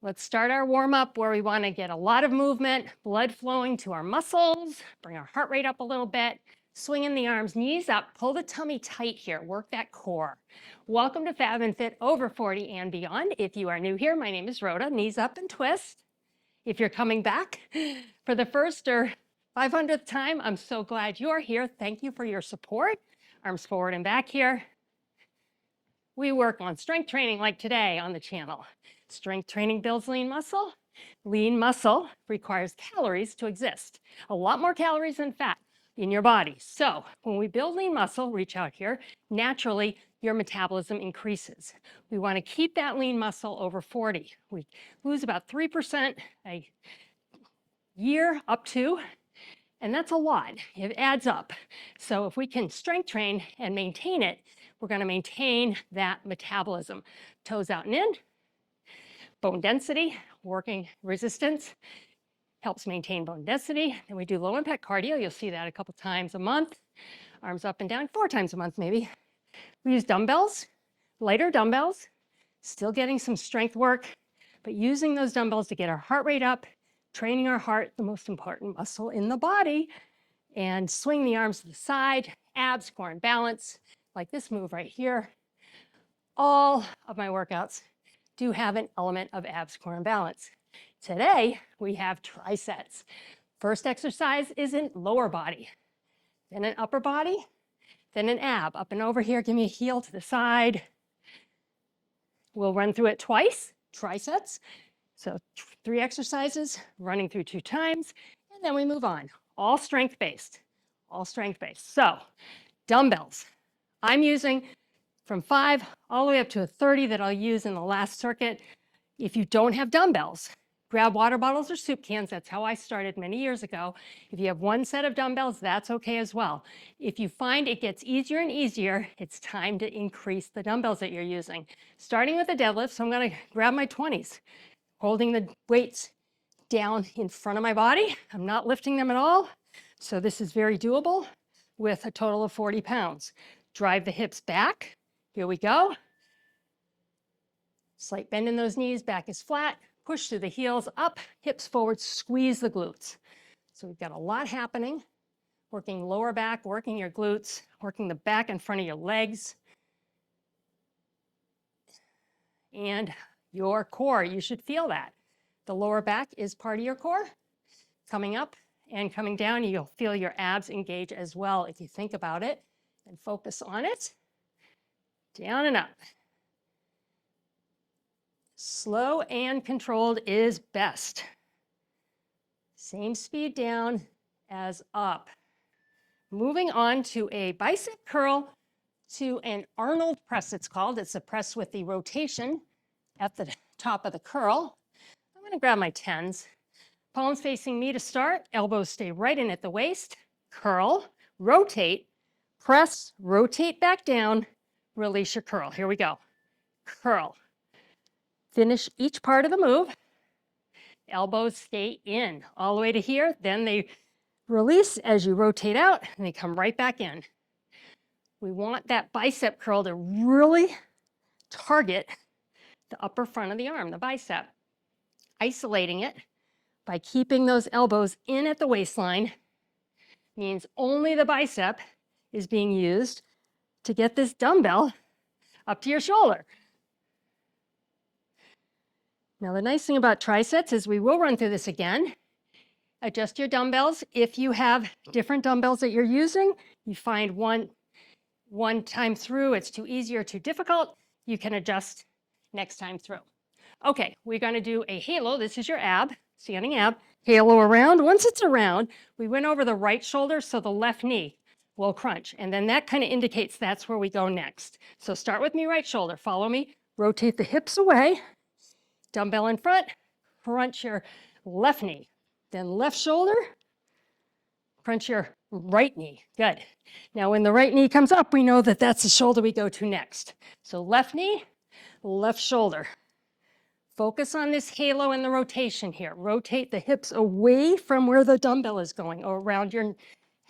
Let's start our warm-up where we want to get a lot of movement, blood flowing to our muscles, bring our heart rate up a little bit, swinging the arms, knees up, pull the tummy tight here, work that core. Welcome to Fab and Fit over 40 and beyond. If you are new here, my name is Rhoda, knees up and twist. If you're coming back for the first or 500th time, I'm so glad you're here. Thank you for your support. Arms forward and back here. We work on strength training like today on the channel. Strength training builds lean muscle. Lean muscle requires calories to exist. A lot more calories than fat in your body. So when we build lean muscle, reach out here, naturally your metabolism increases. We want to keep that lean muscle over 40. We lose about 3% a year up to, and that's a lot. It adds up. So if we can strength train and maintain it, we're going to maintain that metabolism. Toes out and in. Bone density, working resistance, helps maintain bone density. Then we do low impact cardio. You'll see that a couple times a month. Arms up and down, 4 times a month maybe. We use dumbbells, lighter dumbbells, still getting some strength work, but using those dumbbells to get our heart rate up, training our heart, the most important muscle in the body, and swing the arms to the side, abs, core, and balance, like this move right here. All of my workouts do have an element of abs, core, and balance. Today, we have triceps. First exercise is in lower body, then an upper body, then an ab. Up and over here, give me a heel to the side. We'll run through it twice, triceps. So 3 exercises, running through 2 times, and then we move on. All strength-based, all strength-based. So dumbbells, I'm using from 5 all the way up to a 30 that I'll use in the last circuit. If you don't have dumbbells, grab water bottles or soup cans. That's how I started many years ago. If you have 1 set of dumbbells, that's okay as well. If you find it gets easier and easier, it's time to increase the dumbbells that you're using. Starting with the deadlift, so I'm going to grab my 20s, holding the weights down in front of my body. I'm not lifting them at all. So this is very doable with a total of 40 pounds. Drive the hips back. Here we go. Slight bend in those knees, back is flat. Push through the heels, up, hips forward, squeeze the glutes. So we've got a lot happening. Working lower back, working your glutes, working the back in front of your legs. And your core, you should feel that. The lower back is part of your core. Coming up and coming down, you'll feel your abs engage as well if you think about it and focus on it. Down and up. Slow and controlled is best. Same speed down as up. Moving on to a bicep curl to an Arnold press, it's called. It's a press with the rotation at the top of the curl. I'm going to grab my 10s. Palms facing me to start. Elbows stay right in at the waist. Curl, rotate, press, rotate back down, release your curl. Here we go. Curl. Finish each part of the move. Elbows stay in all the way to here. Then they release as you rotate out and they come right back in. We want that bicep curl to really target the upper front of the arm, the bicep. Isolating it by keeping those elbows in at the waistline means only the bicep is being used to get this dumbbell up to your shoulder. Now, the nice thing about triceps is we will run through this again. Adjust your dumbbells. If you have different dumbbells that you're using, you find one time through, it's too easy or too difficult, you can adjust next time through. Okay, we're going to do a halo. This is your ab, standing ab. Halo around. Once it's around, we went over the right shoulder, so the left knee will crunch. And then that kind of indicates that's where we go next. So start with me, right shoulder. Follow me. Rotate the hips away. Dumbbell in front. Crunch your left knee. Then left shoulder. Crunch your right knee. Good. Now, when the right knee comes up, we know that that's the shoulder we go to next. So left knee, left shoulder. Focus on this halo and the rotation here. Rotate the hips away from where the dumbbell is going or around your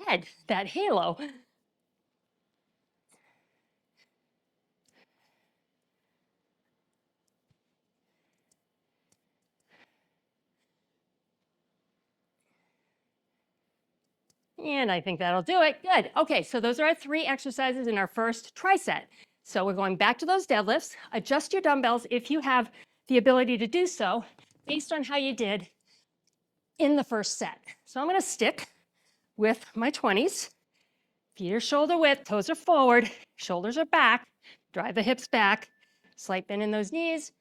head, that halo. And I think that'll do it. Good. Okay, so those are our 3 exercises in our first tricep. So we're going back to those deadlifts. Adjust your dumbbells if you have the ability to do so based on how you did in the first set. So I'm going to stick with my 20s. Feet are shoulder width, toes are forward, shoulders are back. Drive the hips back. Slight bend in those knees.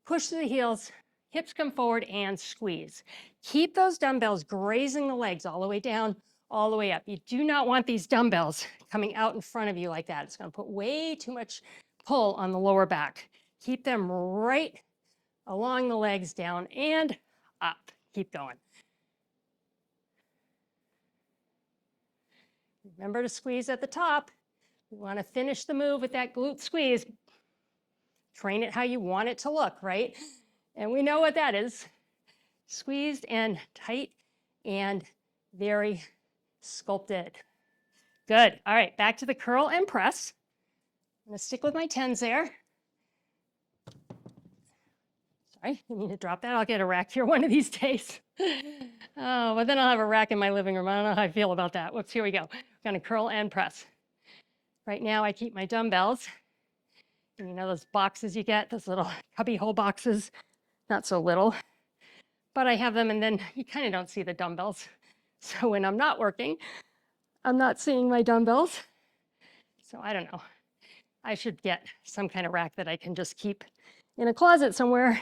Push through the heels. Hips come forward and squeeze. Keep those dumbbells grazing the legs all the way down, all the way up. You do not want these dumbbells coming out in front of you like that. It's going to put way too much pull on the lower back. Keep them right along the legs, down and up. Keep going. Remember to squeeze at the top. You want to finish the move with that glute squeeze. Train it how you want it to look, right? And we know what that is. Squeezed and tight and very sculpted. Good. All right, back to the curl and press. I'm going to stick with my 10s there. Sorry, I need to drop that. I'll get a rack here one of these days. Oh, but then I'll have a rack in my living room. I don't know how I feel about that. Whoops, here we go. I'm going to curl and press. Right now, I keep my dumbbells. And you know those boxes you get, those little cubby hole boxes? Not so little. But I have them, and then you kind of don't see the dumbbells. So when I'm not working, I'm not seeing my dumbbells. So I don't know. I should get some kind of rack that I can just keep in a closet somewhere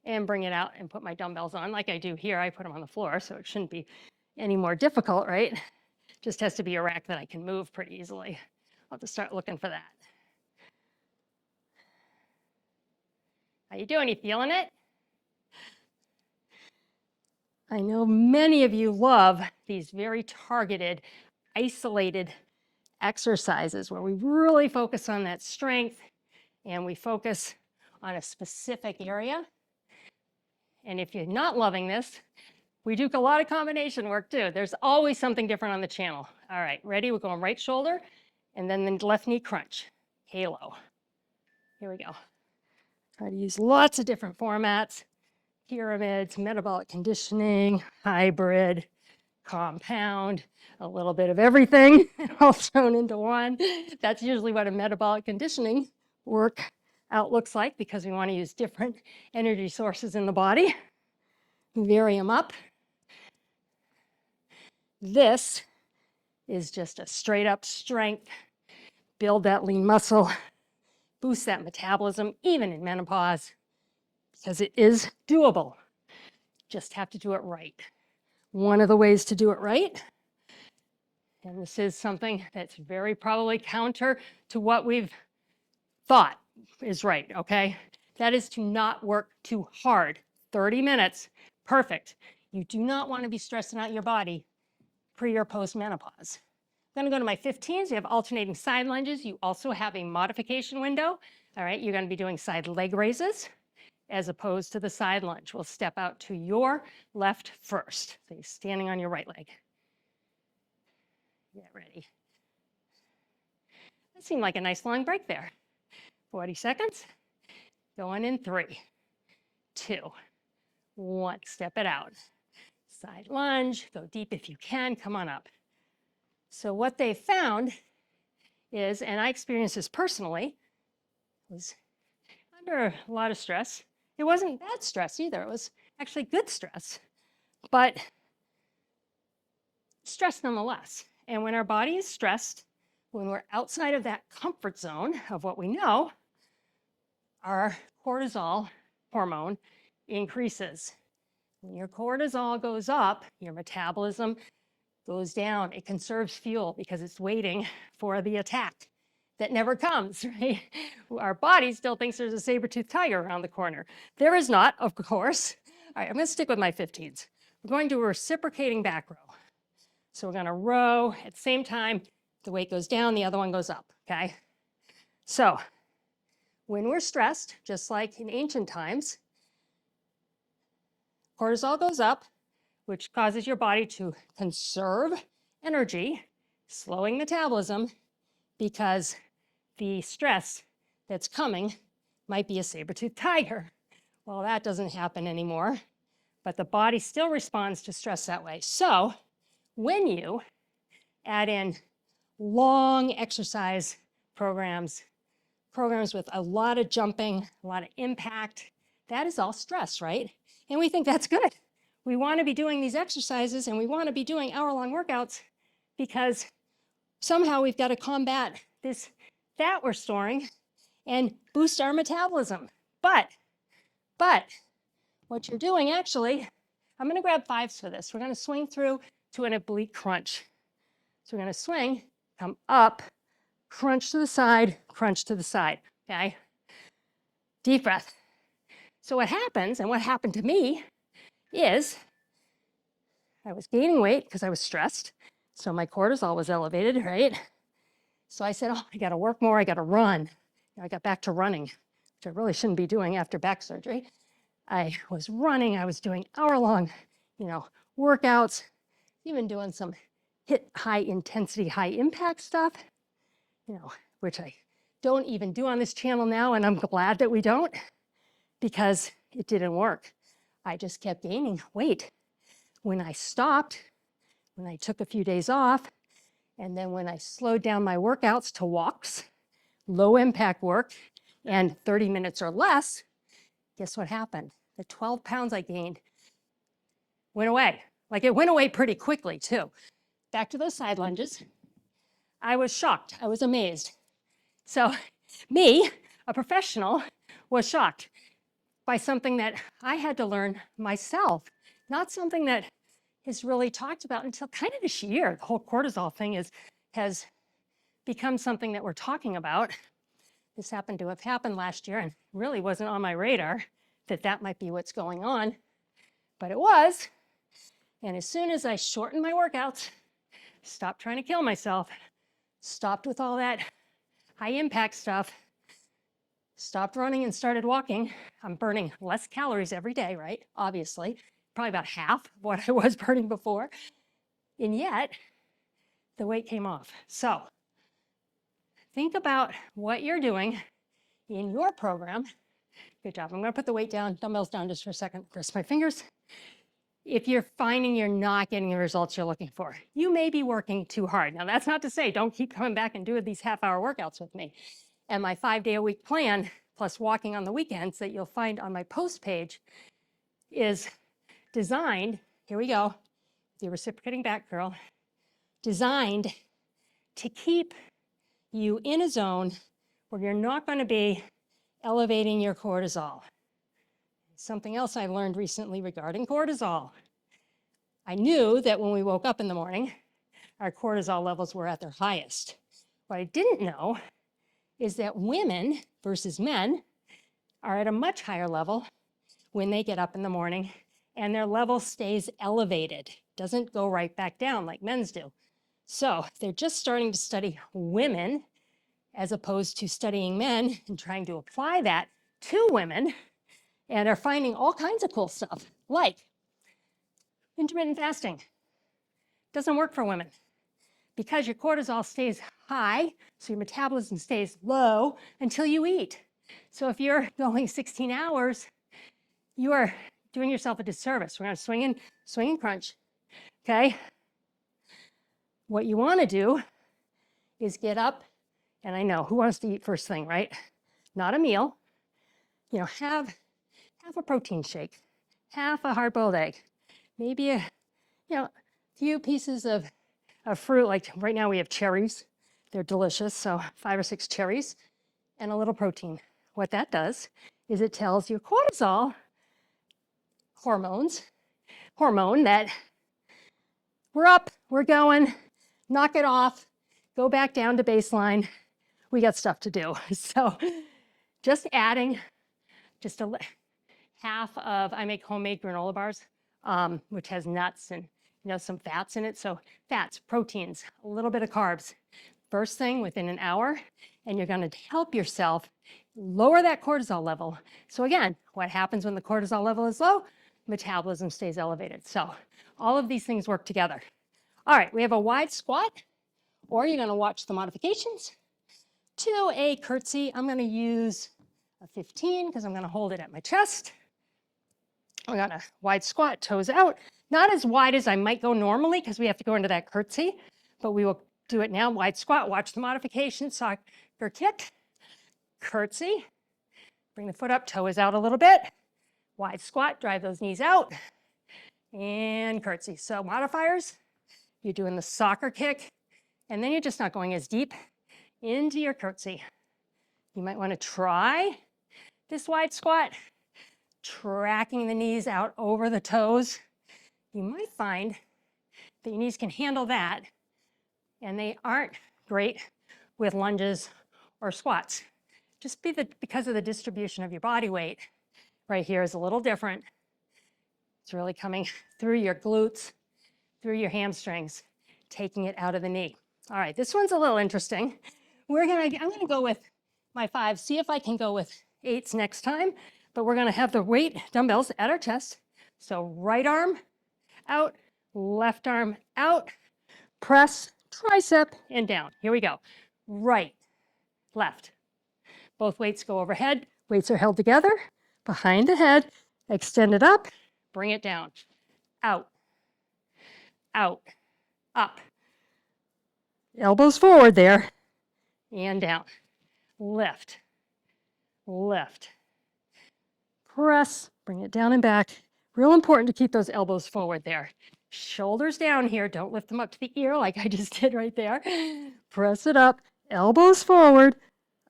and bring it out and put my dumbbells on like I do here. I put them on the floor, so it shouldn't be any more difficult, right? Just has to be a rack that I can move pretty easily. I'll have to start looking for that. How you doing? You feeling it? I know many of you love these very targeted, isolated exercises where we really focus on that strength and we focus on a specific area. And if you're not loving this, we do a lot of combination work too. There's always something different on the channel. All right, ready? We're going right shoulder and then the left knee crunch, halo. Here we go. Try to use lots of different formats. Pyramids, metabolic conditioning, hybrid, compound, a little bit of everything all thrown into one. That's usually what a metabolic conditioning workout looks like because we want to use different energy sources in the body. Vary them up. This is just a straight up strength, build that lean muscle, boost that metabolism, even in menopause. Because it is doable. Just have to do it right. One of the ways to do it right, and this is something that's very probably counter to what we've thought is right, okay? That is to not work too hard. 30 minutes, perfect. You do not want to be stressing out your body pre or post menopause. I'm going to go to my 15s. You have alternating side lunges. You also have a modification window. All right, you're going to be doing side leg raises as opposed to the side lunge. We'll step out to your left first. So you're standing on your right leg. Get ready. That seemed like a nice long break there. 40 seconds. Going in 3, 2, 1. Step it out. Side lunge. Go deep if you can. Come on up. So what they found is, and I experienced this personally, was under a lot of stress. It wasn't bad stress either. It was actually good stress, but stress nonetheless. And when our body is stressed, when we're outside of that comfort zone of what we know, our cortisol hormone increases. When your cortisol goes up, your metabolism goes down. It conserves fuel because it's waiting for the attack that never comes, right? Our body still thinks there's a saber-toothed tiger around the corner. There is not, of course. All right, I'm going to stick with my 15s. We're going to a reciprocating back row. So we're going to row at the same time. The weight goes down, the other one goes up, okay? So when we're stressed, just like in ancient times, cortisol goes up, which causes your body to conserve energy, slowing metabolism, because the stress that's coming might be a saber-toothed tiger. Well, that doesn't happen anymore, but the body still responds to stress that way. So when you add in long exercise programs with a lot of jumping, a lot of impact. That is all stress, right? And we think that's good. We want to be doing these exercises and we want to be doing hour-long workouts because somehow we've got to combat this fat we're storing and boost our metabolism. But what you're doing actually, I'm going to grab 5s for this. We're going to swing through to an oblique crunch. So we're going to swing, come up, crunch to the side, okay? Deep breath. So what happens, and what happened to me, is I was gaining weight because I was stressed. So my cortisol was elevated, right? So I said, oh, I got to work more, I got to run. I got back to running, which I really shouldn't be doing after back surgery. I was running, I was doing hour-long, workouts, even doing some high intensity, high impact stuff, which I don't even do on this channel now, and I'm glad that we don't, because it didn't work. I just kept gaining weight. When I stopped, when I took a few days off, and then when I slowed down my workouts to walks, low impact work, and 30 minutes or less, guess what happened? The 12 pounds I gained went away. Like it went away pretty quickly too. Back to those side lunges. I was shocked, I was amazed. So me, a professional, was shocked by something that I had to learn myself, not something that is really talked about until kind of this year. The whole cortisol thing has become something that we're talking about. This happened to have happened last year and really wasn't on my radar that might be what's going on, but it was. And as soon as I shortened my workouts, stopped trying to kill myself, stopped with all that high impact stuff, stopped running and started walking, I'm burning less calories every day, right? Obviously, probably about half of what I was burning before. And yet, the weight came off. So think about what you're doing in your program. Good job. I'm going to put the weight down, dumbbells down just for a second, press my fingers. If you're finding you're not getting the results you're looking for, you may be working too hard. Now, that's not to say don't keep coming back and doing these half-hour workouts with me. And my 5-day-a-week plan, plus walking on the weekends that you'll find on my post page, is designed, here we go, the reciprocating back curl, designed to keep you in a zone where you're not going to be elevating your cortisol. Something else I learned recently regarding cortisol. I knew that when we woke up in the morning, our cortisol levels were at their highest. What I didn't know is that women versus men are at a much higher level when they get up in the morning and their level stays elevated, doesn't go right back down like men's do. So they're just starting to study women as opposed to studying men and trying to apply that to women, and are finding all kinds of cool stuff, like intermittent fasting. Doesn't work for women because your cortisol stays high, so your metabolism stays low until you eat. So if you're going 16 hours, you are doing yourself a disservice. We're going to swing and crunch, okay? What you want to do is get up, and I know, who wants to eat first thing, right? Not a meal. Have a protein shake, half a hard-boiled egg, maybe a few pieces of fruit. Like right now we have cherries. They're delicious, so 5 or 6 cherries and a little protein. What that does is it tells your cortisol hormone that we're up, we're going, knock it off, go back down to baseline. We got stuff to do. So just adding just half of, I make homemade granola bars, which has nuts and some fats in it. So fats, proteins, a little bit of carbs. First thing within an hour, and you're going to help yourself lower that cortisol level. So again, what happens when the cortisol level is low? Metabolism stays elevated. So all of these things work together. All right, we have a wide squat, or you're going to watch the modifications to a curtsy. I'm going to use a 15 because I'm going to hold it at my chest. We got a wide squat, toes out. Not as wide as I might go normally because we have to go into that curtsy, but we will do it now. Wide squat, watch the modification, soccer kick, curtsy. Bring the foot up, toe is out a little bit. Wide squat, drive those knees out, and curtsy. So modifiers, you're doing the soccer kick, and then you're just not going as deep into your curtsy. You might want to try this wide squat, tracking the knees out over the toes. You might find that your knees can handle that, and they aren't great with lunges or squats. Just because of the distribution of your body weight right here is a little different. It's really coming through your glutes, through your hamstrings, taking it out of the knee. All right, this one's a little interesting. I'm gonna go with my 5s, see if I can go with 8s next time, but we're gonna have the weight dumbbells at our chest. So right arm out, left arm out, press, tricep, and down. Here we go. Right, left. Both weights go overhead. Weights are held together, behind the head, extend it up, bring it down. Out, out, up. Elbows forward there, and down. Lift, lift. Press, bring it down and back. Real important to keep those elbows forward there. Shoulders down here, don't lift them up to the ear like I just did right there. Press it up, elbows forward,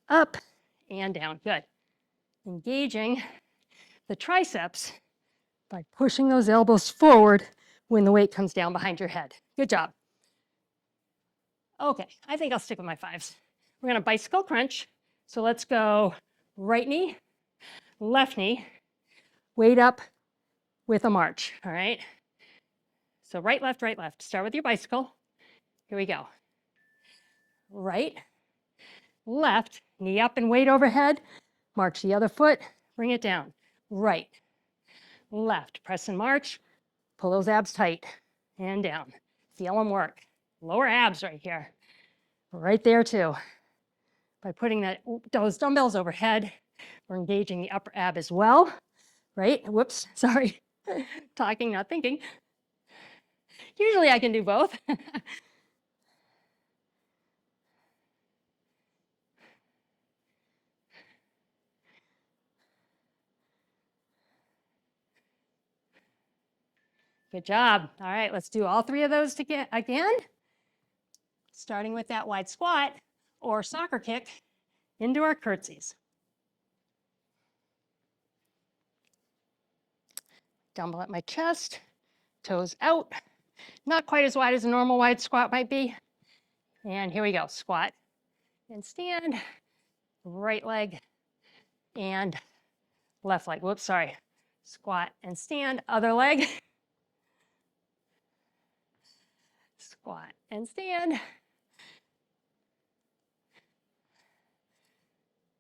up and down, good. Engaging the triceps by pushing those elbows forward when the weight comes down behind your head. Good job. Okay, I think I'll stick with my 5s. We're gonna bicycle crunch. So let's go right knee, left knee, weight up with a march, all right? So right, left, right, left. Start with your bicycle. Here we go. Right, left, knee up and weight overhead. March the other foot, bring it down. Right, left, press and march. Pull those abs tight and down. Feel them work. Lower abs right here. Right there too. By putting those dumbbells overhead, we're engaging the upper ab as well, right? Whoops, sorry. Talking, not thinking. Usually I can do both. Good job. All right, let's do all 3 of those again. Starting with that wide squat or soccer kick into our curtsies. Dumbbell at my chest, toes out. Not quite as wide as a normal wide squat might be. And here we go, squat and stand, right leg and left leg. Whoops, sorry. Squat and stand, other leg. Squat and stand.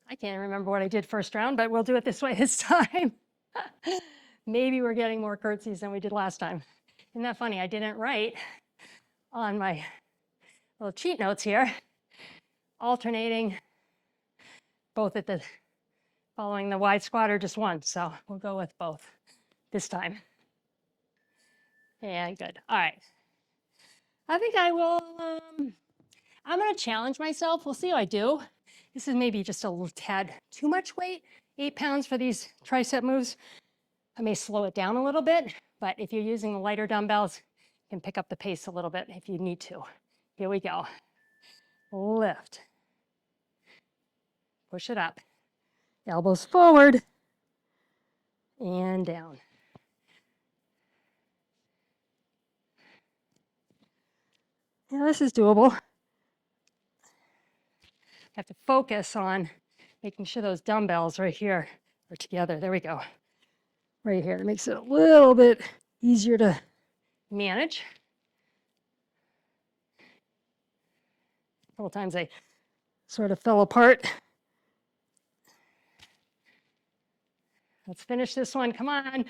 I can't remember what I did first round, but we'll do it this way this time. Maybe we're getting more curtsies than we did last time. Isn't that funny? I didn't write on my little cheat notes here, alternating both at the following the wide squat or just one. So we'll go with both this time. Yeah, good. All right. I think I will, I'm going to challenge myself. We'll see how I do. This is maybe just a little tad too much weight, 8 pounds for these tricep moves. I may slow it down a little bit, but if you're using the lighter dumbbells, you can pick up the pace a little bit if you need to. Here we go. Lift. Push it up. Elbows forward and down. Yeah, this is doable. Have to focus on making sure those dumbbells right here are together. There we go. Right here. It makes it a little bit easier to manage. A couple times I sort of fell apart. Let's finish this one. Come on.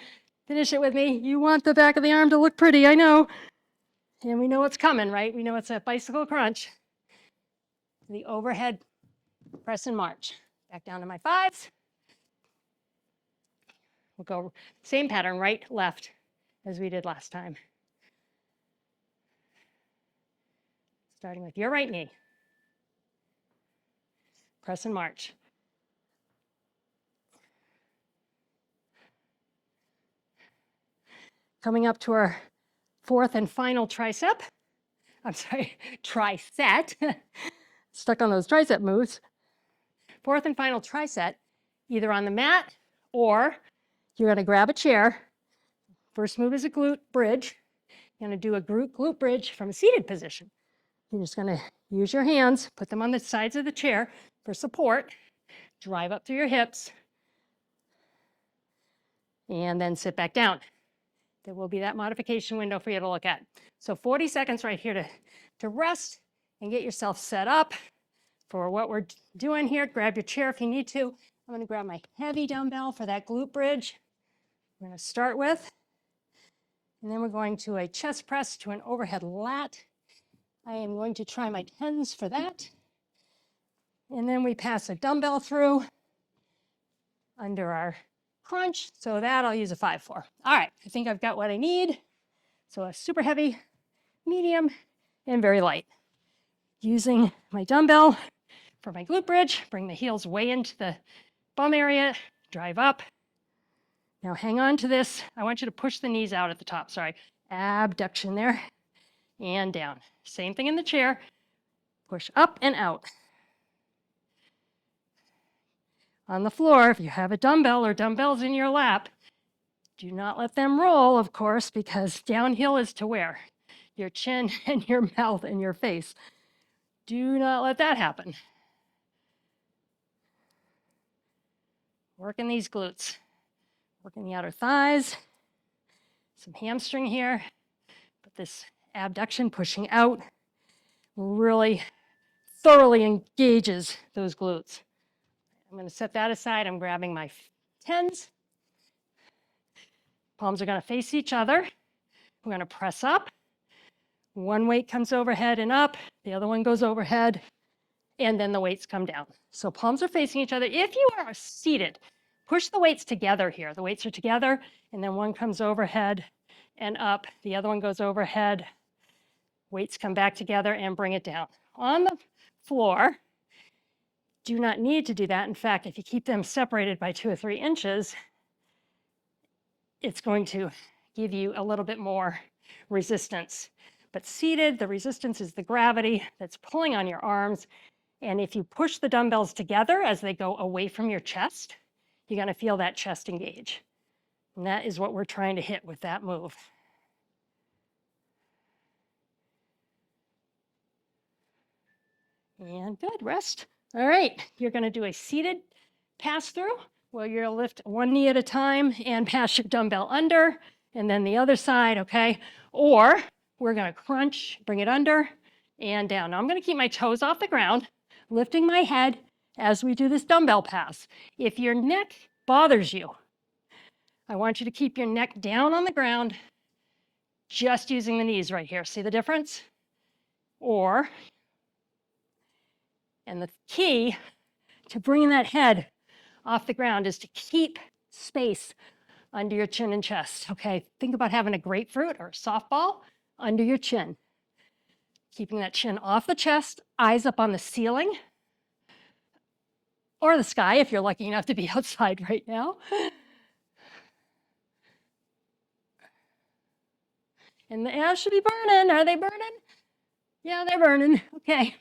Finish it with me. You want the back of the arm to look pretty, I know. And we know what's coming, right? We know it's a bicycle crunch. The overhead press and march. Back down to my 5s. We'll go same pattern, right, left, as we did last time. Starting with your right knee. Press and march. Coming up to our fourth and final tricep. I'm sorry, tricep. Stuck on those tricep moves. Fourth and final tricep, either on the mat or you're going to grab a chair. First move is a glute bridge. You're going to do a glute bridge from a seated position. You're just going to use your hands, put them on the sides of the chair for support, drive up through your hips, and then sit back down. There will be that modification window for you to look at. So 40 seconds right here to rest and get yourself set up for what we're doing here. Grab your chair if you need to. I'm going to grab my heavy dumbbell for that glute bridge. I'm going to start with, and then we're going to a chest press to an overhead lat. I am going to try my 10s for that. And then we pass a dumbbell through under our crunch. So that I'll use a 5 for. All right, I think I've got what I need. So a super heavy, medium, and very light. Using my dumbbell for my glute bridge, bring the heels way into the bum area, drive up. Now hang on to this. I want you to push the knees out at the top, sorry. Abduction there, and down. Same thing in the chair. Push up and out. On the floor, if you have a dumbbell or dumbbells in your lap, do not let them roll, of course, because downhill is to where? Your chin and your mouth and your face. Do not let that happen. Working these glutes. Working the outer thighs. Some hamstring here. But this abduction pushing out really thoroughly engages those glutes. I'm going to set that aside. I'm grabbing my 10s. Palms are going to face each other. We're going to press up. One weight comes overhead and up. The other one goes overhead. And then the weights come down. So palms are facing each other. If you are seated, push the weights together here. The weights are together, and then one comes overhead and up. The other one goes overhead. Weights come back together and bring it down. On the floor, do not need to do that. In fact, if you keep them separated by 2 or 3 inches, it's going to give you a little bit more resistance. But seated, the resistance is the gravity that's pulling on your arms. And if you push the dumbbells together as they go away from your chest, you're going to feel that chest engage. And that is what we're trying to hit with that move. And good, rest. All right, you're going to do a seated pass through where you'll lift one knee at a time and pass your dumbbell under, and then the other side, okay? Or we're going to crunch, bring it under and down. Now I'm going to keep my toes off the ground, lifting my head as we do this dumbbell pass. If your neck bothers you, I want you to keep your neck down on the ground, just using the knees right here. See the difference? And the key to bringing that head off the ground is to keep space under your chin and chest. Okay, think about having a grapefruit or a softball under your chin. Keeping that chin off the chest, eyes up on the ceiling or the sky if you're lucky enough to be outside right now. And the ash should be burning. Are they burning? Yeah, they're burning. Okay.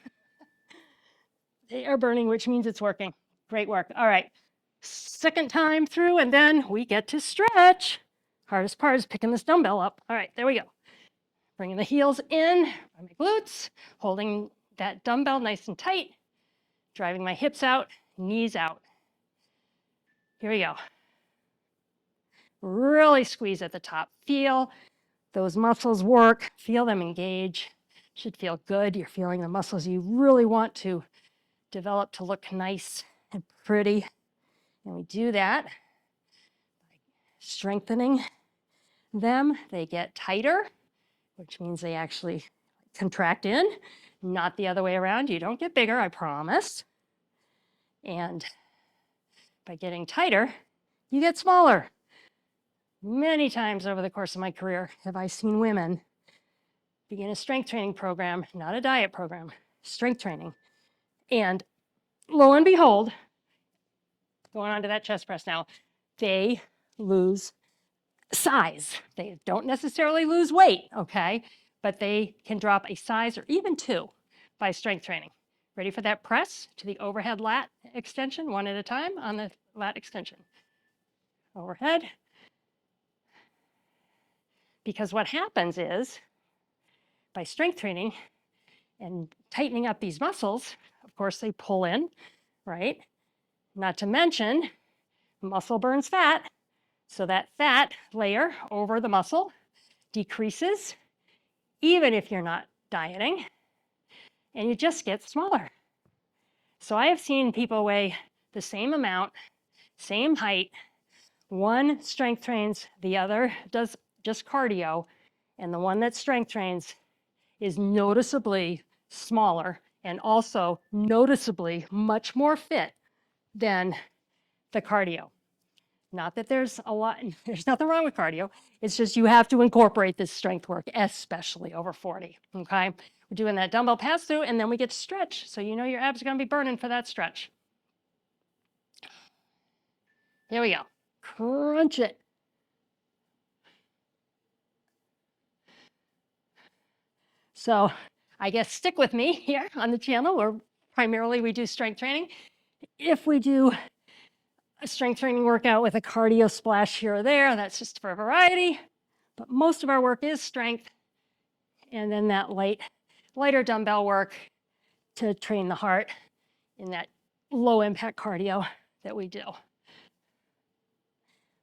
They are burning, which means it's working. Great work. All right. Second time through, and then we get to stretch. Hardest part is picking this dumbbell up. All right, there we go. Bringing the heels in on my glutes, holding that dumbbell nice and tight, driving my hips out, knees out. Here we go. Really squeeze at the top. Feel those muscles work. Feel them engage. Should feel good. You're feeling the muscles you really want to develop to look nice and pretty. And we do that by strengthening them. They get tighter, which means they actually contract in, not the other way around. You don't get bigger, I promise. And by getting tighter, you get smaller. Many times over the course of my career have I seen women begin a strength training program, not a diet program, strength training. And lo and behold, going on to that chest press now, they lose size. They don't necessarily lose weight, okay? But they can drop a size or even two by strength training. Ready for that press to the overhead lat extension, one at a time on the lat extension. Overhead. Because what happens is, by strength training and tightening up these muscles, of course they pull in, right? Not to mention, muscle burns fat, so that fat layer over the muscle decreases, even if you're not dieting, and you just get smaller. So I have seen people weigh the same amount, same height, one strength trains, the other does just cardio, and the one that strength trains is noticeably smaller and also noticeably much more fit than the cardio. Not that there's nothing wrong with cardio. It's just you have to incorporate this strength work, especially over 40, okay? We're doing that dumbbell pass through and then we get to stretch. So you know your abs are gonna be burning for that stretch. Here we go. Crunch it. So I guess stick with me here on the channel where primarily we do strength training. If we do a strength training workout with a cardio splash here or there, that's just for variety. But most of our work is strength and then that lighter dumbbell work to train the heart in that low impact cardio that we do.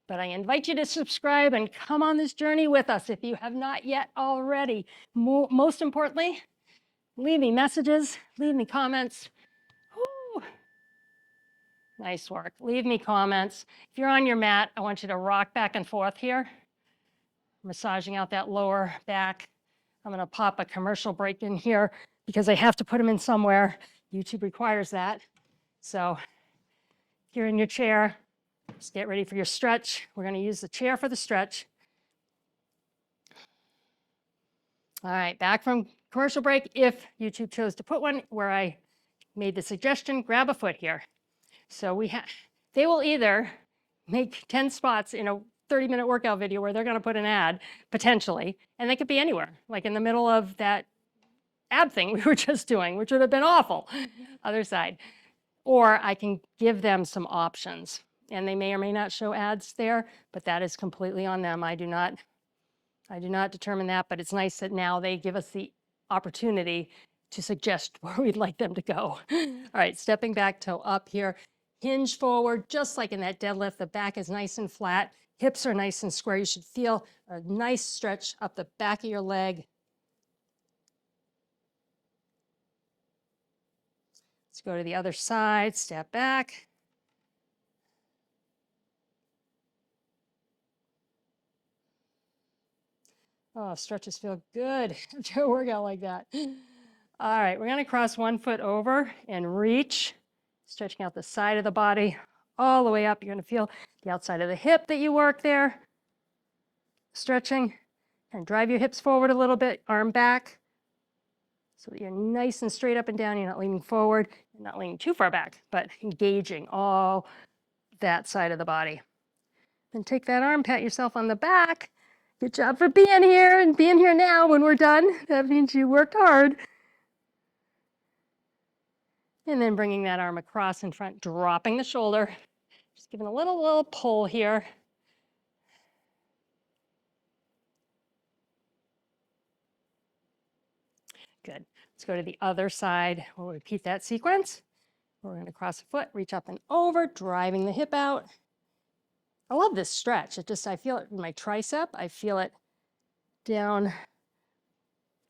But I invite you to subscribe and come on this journey with us if you have not yet already. Most importantly, leave me messages, leave me comments. Woo. Nice work. Leave me comments. If you're on your mat, I want you to rock back and forth here, massaging out that lower back. I'm going to pop a commercial break in here because I have to put them in somewhere. YouTube requires that. So if you're in your chair, just get ready for your stretch. We're going to use the chair for the stretch. All right, back from commercial break. If YouTube chose to put one where I made the suggestion, grab a foot here. So they will either make 10 spots in a 30-minute workout video where they're going to put an ad, potentially, and they could be anywhere, like in the middle of that ab thing we were just doing, which would have been awful. Other side. Or I can give them some options. And they may or may not show ads there, but that is completely on them. I do not determine that, but it's nice that now they give us the opportunity to suggest where we'd like them to go. All right, stepping back, toe up here, hinge forward, just like in that deadlift. The back is nice and flat, hips are nice and square. You should feel a nice stretch up the back of your leg. Let's go to the other side, step back. Oh, stretches feel good after a workout like that. All right, we're going to cross one foot over and reach, stretching out the side of the body all the way up. You're going to feel the outside of the hip that you work there. Stretching and drive your hips forward a little bit, arm back, so that you're nice and straight up and down. You're not leaning forward, you're not leaning too far back, but engaging all that side of the body. Then take that arm, pat yourself on the back. Good job for being here and being here now when we're done. That means you worked hard. And then bringing that arm across in front, dropping the shoulder. Just giving a little pull here. Good. Let's go to the other side. We'll repeat that sequence. We're going to cross the foot, reach up and over, driving the hip out. I love this stretch. I feel it in my tricep. I feel it down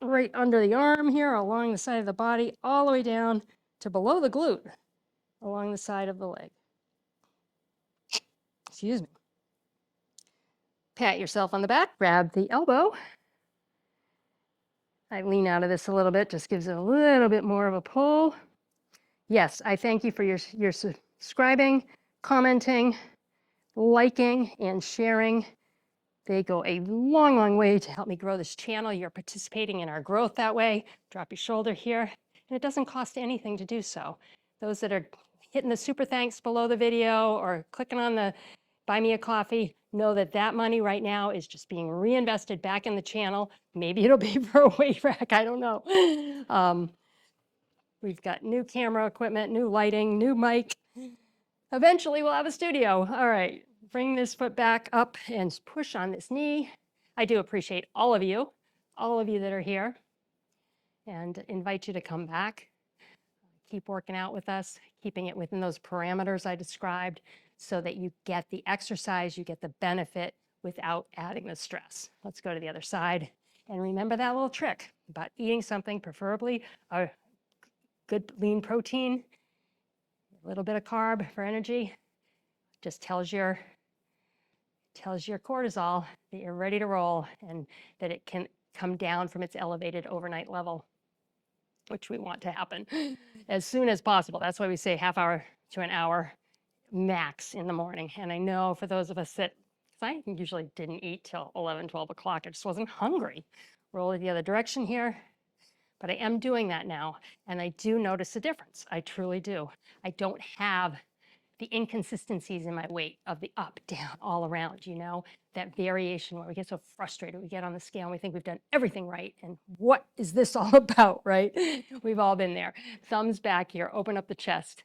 right under the arm here, along the side of the body, all the way down to below the glute, along the side of the leg. Excuse me. Pat yourself on the back, grab the elbow. I lean out of this a little bit, just gives it a little bit more of a pull. Yes, I thank you for your subscribing, commenting, liking, and sharing They go a long, long way to help me grow this channel. You're participating in our growth that way. Drop your shoulder here, and it doesn't cost anything to do so. Those that are hitting the super thanks below the video or clicking on the buy me a coffee, know that that money right now is just being reinvested back in the channel. Maybe it'll be for a weight rack, I don't know. We've got new camera equipment, new lighting, new mic. Eventually we'll have a studio. All right, bring this foot back up and push on this knee. I do appreciate all of you that are here, and invite you to come back. Keep working out with us, keeping it within those parameters I described so that you get the exercise, you get the benefit without adding the stress. Let's go to the other side. And remember that little trick about eating something, preferably a good lean protein, a little bit of carb for energy. Just tells your cortisol that you're ready to roll and that it can come down from its elevated overnight level, which we want to happen as soon as possible. That's why we say half hour to an hour max in the morning. And I know for those of us that, because I usually didn't eat till 11, 12 o'clock, I just wasn't hungry. Roll it the other direction here. But I am doing that now, and I do notice a difference. I truly do. I don't have the inconsistencies in my weight of the up, down, all around, you know, that variation where we get so frustrated. We get on the scale and we think we've done everything right. And what is this all about, right? We've all been there. Thumbs back here, open up the chest.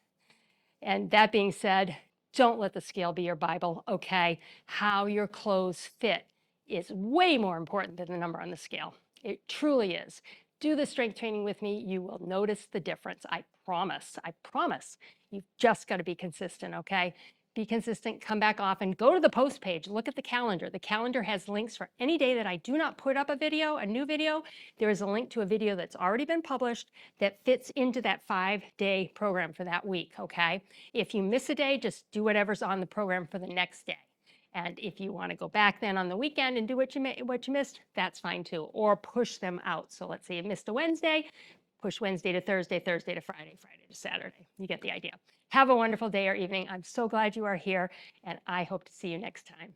And that being said, don't let the scale be your Bible, okay? How your clothes fit is way more important than the number on the scale. It truly is. Do the strength training with me. You will notice the difference. I promise. I promise. You've just got to be consistent, okay? Be consistent, come back often, go to the post page, look at the calendar. The calendar has links for any day that I do not put up a video, a new video. There is a link to a video that's already been published that fits into that 5-day program for that week, okay? If you miss a day, just do whatever's on the program for the next day. And if you want to go back then on the weekend and do what you missed, that's fine too. Or push them out. So let's say you missed a Wednesday, push Wednesday to Thursday, Thursday to Friday, Friday to Saturday. You get the idea. Have a wonderful day or evening. I'm so glad you are here, and I hope to see you next time.